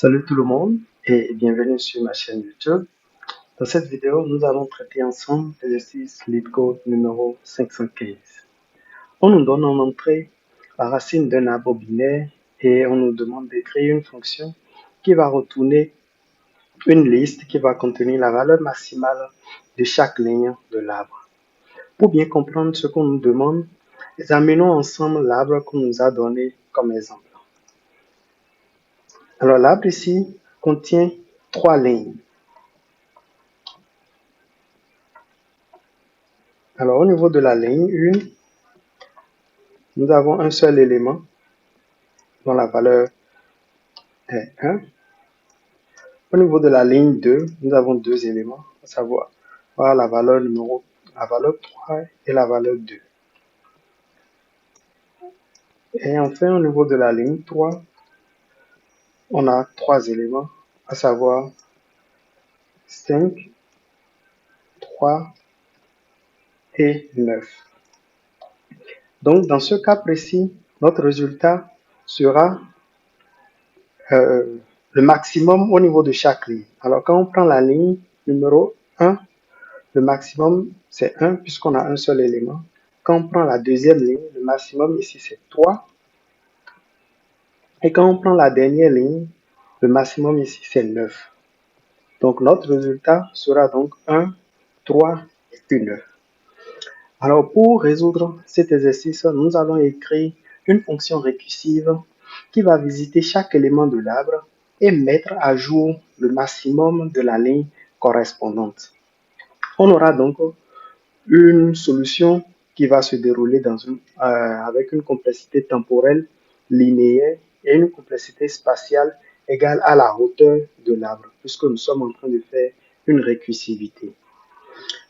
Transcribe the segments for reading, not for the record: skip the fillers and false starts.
Salut tout le monde et bienvenue sur ma chaîne YouTube. Dans cette vidéo, nous allons traiter ensemble l'exercice LeetCode numéro 515. On nous donne en entrée la racine d'un arbre binaire et on nous demande de créer une fonction qui va retourner une liste qui va contenir la valeur maximale de chaque ligne de l'arbre. Pour bien comprendre ce qu'on nous demande, examinons ensemble l'arbre qu'on nous a donné comme exemple. Alors l'arbre ici contient 3 lignes. Alors, au niveau de la ligne 1, nous avons un seul élément dont la valeur est 1. Au niveau de la ligne 2, nous avons deux éléments, à savoir voilà la valeur 3 et la valeur 2. Et enfin, au niveau de la ligne 3, on a 3 éléments, à savoir 5, 3 et 9. Donc, dans ce cas précis, notre résultat sera le maximum au niveau de chaque ligne. Alors, quand on prend la ligne numéro 1, le maximum c'est 1 puisqu'on a un seul élément. Quand on prend la deuxième ligne, le maximum ici c'est 3. Et quand on prend la dernière ligne, le maximum ici c'est 9. Donc, notre résultat sera donc 1, 3 et puis 9. Alors, pour résoudre cet exercice, nous allons écrire une fonction récursive qui va visiter chaque élément de l'arbre et mettre à jour le maximum de la ligne correspondante. On aura donc une solution qui va se dérouler avec une complexité temporelle linéaire et une complexité spatiale égale à la hauteur de l'arbre, puisque nous sommes en train de faire une récursivité.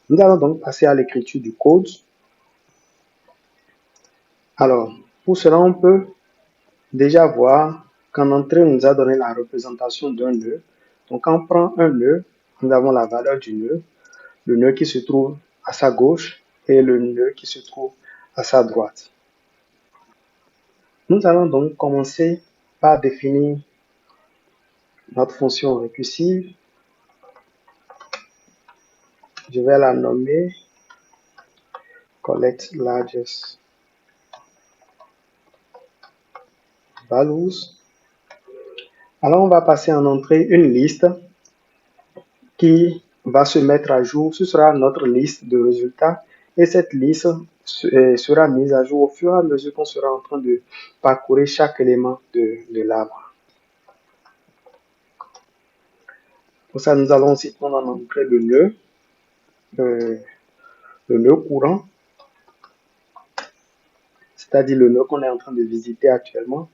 Nous allons donc passer à l'écriture du code. Alors, pour cela, on peut déjà voir qu'en entrée, on nous a donné la représentation d'un nœud. Donc, quand on prend un nœud, nous avons la valeur du nœud, le nœud qui se trouve à sa gauche et le nœud qui se trouve à sa droite. Nous allons donc commencer par définir notre fonction récursive. Je vais la nommer collect largest values. Alors, on va passer en entrée une liste qui va se mettre à jour. Ce sera notre liste de résultats et cette liste sera mise à jour au fur et à mesure qu'on sera en train de parcourir chaque élément de l'arbre. Pour ça, nous allons aussi prendre en entrée le nœud courant, c'est-à-dire le nœud qu'on est en train de visiter actuellement.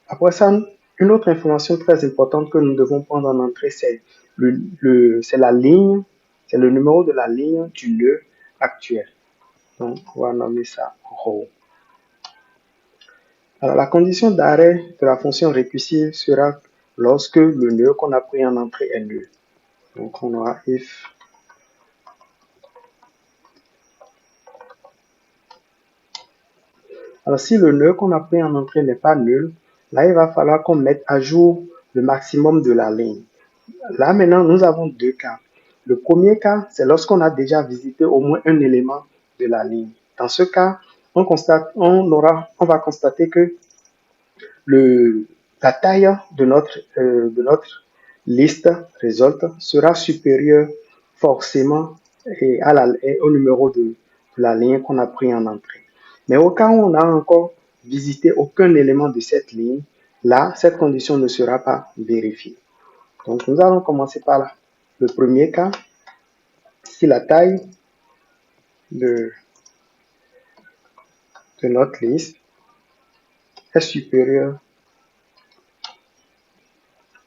Après ça, une autre information très importante que nous devons prendre en entrée, c'est la ligne, c'est le numéro de la ligne du nœud actuel. Donc, on va nommer ça row. Alors, la condition d'arrêt de la fonction récursive sera lorsque le nœud qu'on a pris en entrée est nul. Donc, on aura if alors, si le nœud qu'on a pris en entrée n'est pas nul, là, il va falloir qu'on mette à jour le maximum de la ligne. Là, maintenant, nous avons deux cas. Le premier cas, c'est lorsqu'on a déjà visité au moins un élément de la ligne. Dans ce cas, on va constater que la taille de notre liste result sera supérieure forcément au numéro de la ligne qu'on a pris en entrée. Mais au cas où on n'a encore visité aucun élément de cette ligne, là, cette condition ne sera pas vérifiée. Donc, nous allons commencer par le premier cas. Si la taille de notre liste est supérieure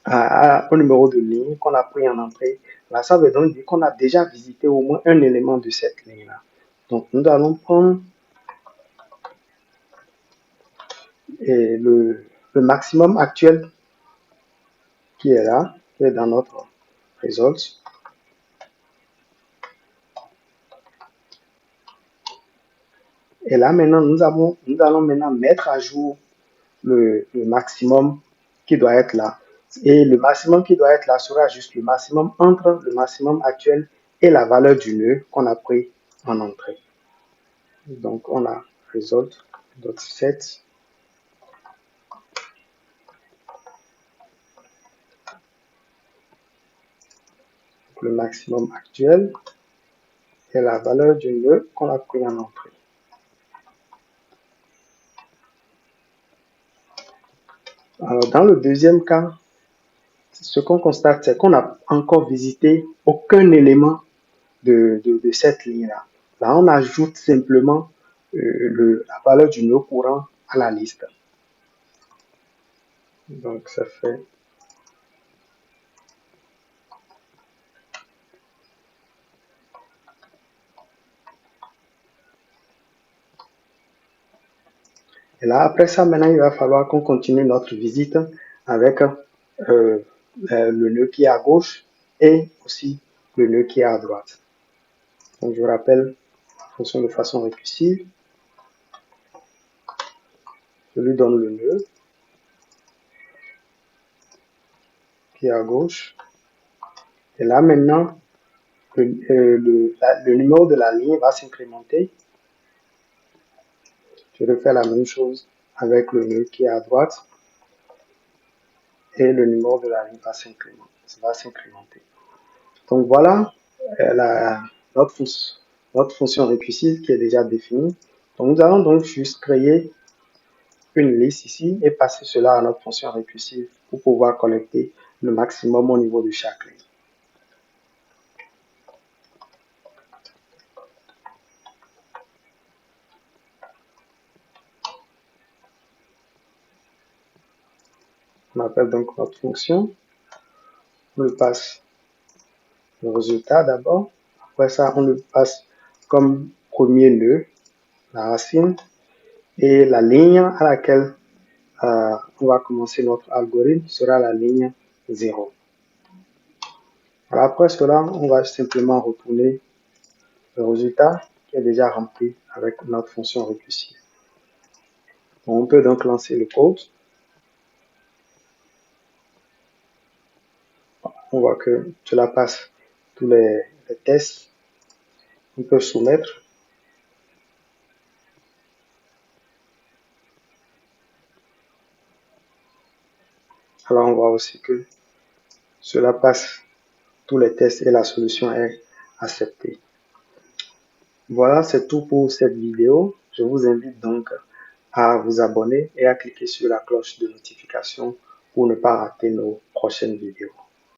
au numéro de ligne qu'on a pris en entrée, là, ça veut donc dire qu'on a déjà visité au moins un élément de cette ligne-là. Donc, nous allons prendre le maximum actuel qui est là, qui est dans notre result. Et là, maintenant, nous allons maintenant mettre à jour le maximum qui doit être là. Et le maximum qui doit être là sera juste le maximum entre le maximum actuel et la valeur du nœud qu'on a pris en entrée. Donc, on a result.set. Le maximum actuel et la valeur du nœud qu'on a pris en entrée. Alors, dans le deuxième cas, ce qu'on constate, c'est qu'on n'a encore visité aucun élément de cette ligne-là. Là, on ajoute simplement la valeur du nœud courant à la liste. Donc, ça fait et là, après ça, maintenant, il va falloir qu'on continue notre visite avec le nœud qui est à gauche et aussi le nœud qui est à droite. Donc, je rappelle la fonction de façon récursive. Je lui donne le nœud qui est à gauche. Et là, maintenant, le numéro de la ligne va s'incrémenter. Je refais la même chose avec le nœud qui est à droite. Et le numéro de la ligne va s'incrémenter. Donc voilà notre fonction récursive qui est déjà définie. Donc nous allons donc juste créer une liste ici et passer cela à notre fonction récursive pour pouvoir collecter le maximum au niveau de chaque ligne. On appelle donc notre fonction. On lui passe le résultat d'abord. Après ça, on lui passe comme premier nœud la racine et la ligne à laquelle on va commencer notre algorithme sera la ligne 0. Alors après cela, on va simplement retourner le résultat qui est déjà rempli avec notre fonction récursive. On peut donc lancer le code. On voit que cela passe tous les tests. On peut soumettre. Alors on voit aussi que cela passe tous les tests et la solution est acceptée. Voilà, c'est tout pour cette vidéo. Je vous invite donc à vous abonner et à cliquer sur la cloche de notification pour ne pas rater nos prochaines vidéos.